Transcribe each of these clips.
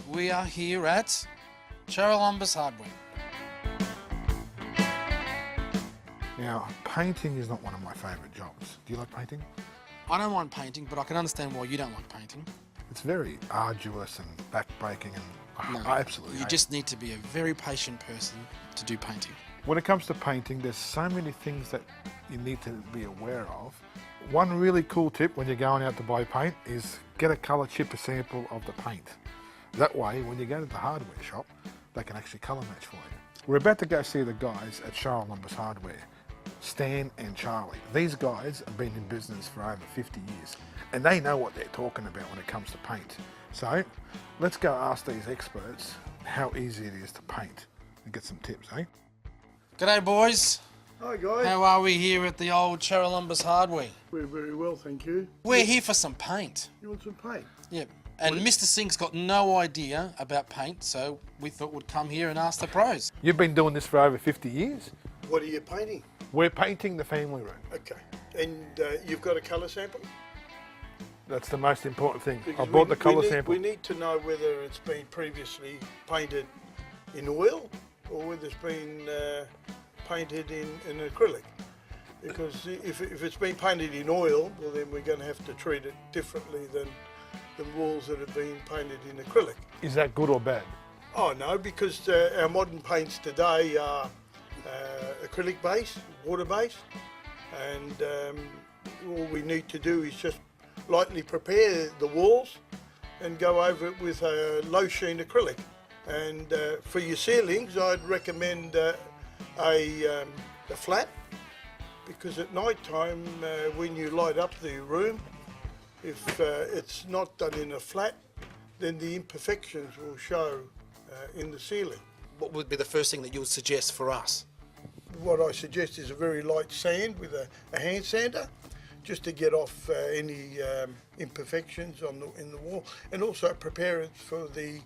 We are here at Charalambous Hardware. Now, painting is not one of my favourite jobs. Do you like painting? I don't mind painting, but I can understand why you don't like painting. It's very arduous and backbreaking, and No, I absolutely You hate just need to be a very patient person to do painting. it. When it comes to painting, there's so many things that you need to be aware of. One really cool tip when you're going out to buy paint is get a colour chipper sample of the paint. That way, when you go to the hardware shop, they can actually colour match for you. We're about to go see the guys at Charalambous Hardware, Stan and Charlie. These guys have been in business for over 50 years and they know what they're talking about when it comes to paint. So let's go ask these experts how easy it is to paint and get some tips, eh? G'day boys. Hi guys. How are we here at the old Charalambous Hardware? We're very well, thank you. We're here for some paint. You want some paint? Yep. And Mr. Singh's got no idea about paint, so we thought we'd come here and ask the pros. You've been doing this for over 50 years. What are you painting? We're painting the family room. Okay. And you've got a colour sample? That's the most important thing. I Because bought the colour sample. We need to know whether it's been previously painted in oil or whether it's been painted in acrylic. Because if it's been painted in oil, well then we're going to have to treat it differently than walls that have been painted in acrylic. Is that good or bad? Oh no, because our modern paints today are acrylic based, water based, and all we need to do is just lightly prepare the walls and go over it with a low sheen acrylic. And for your ceilings, I'd recommend a flat, because at night time when you light up the room, if it's not done in a flat, then the imperfections will show in the ceiling. What would be the first thing that you would suggest for us? What I suggest is a very light sand with a hand sander, just to get off any imperfections in the wall, and also prepare it for the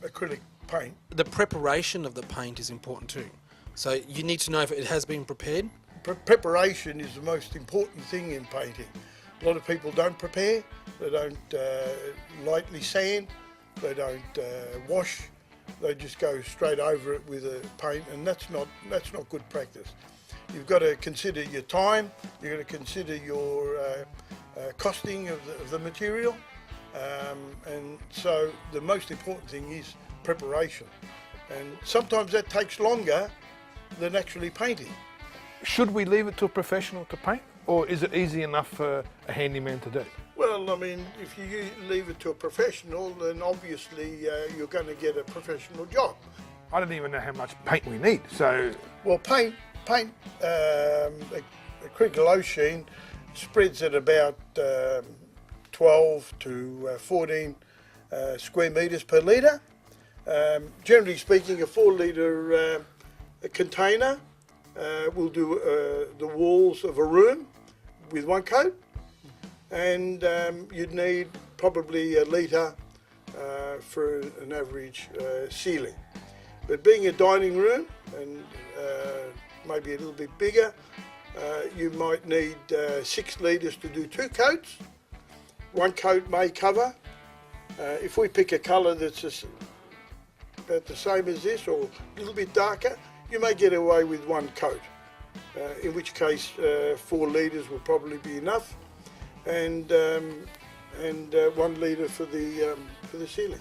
acrylic paint. The preparation of the paint is important too. So you need to know if it has been prepared. Preparation is the most important thing in painting. A lot of people don't prepare, they don't lightly sand, they don't wash, they just go straight over it with a paint, and that's not good practice. You've got to consider your time, you've got to consider your costing of the material, and so the most important thing is preparation. And sometimes that takes longer than actually painting. Should we leave it to a professional to paint, or is it easy enough for a handyman to do? Well, I mean, if you leave it to a professional, then obviously you're going to get a professional job. I don't even know how much paint we need, so... Well, paint acrylic low sheen spreads at about 12 to 14 square metres per litre. Generally speaking, a 4 litre container will do the walls of a room with one coat, and you'd need probably a litre for an average ceiling. But being a dining room and maybe a little bit bigger, you might need 6 litres to do 2 coats. One coat may cover. If we pick a colour that's about the same as this or a little bit darker, you may get away with 1 coat, in which case 4 litres will probably be enough, and 1 litre for the ceiling.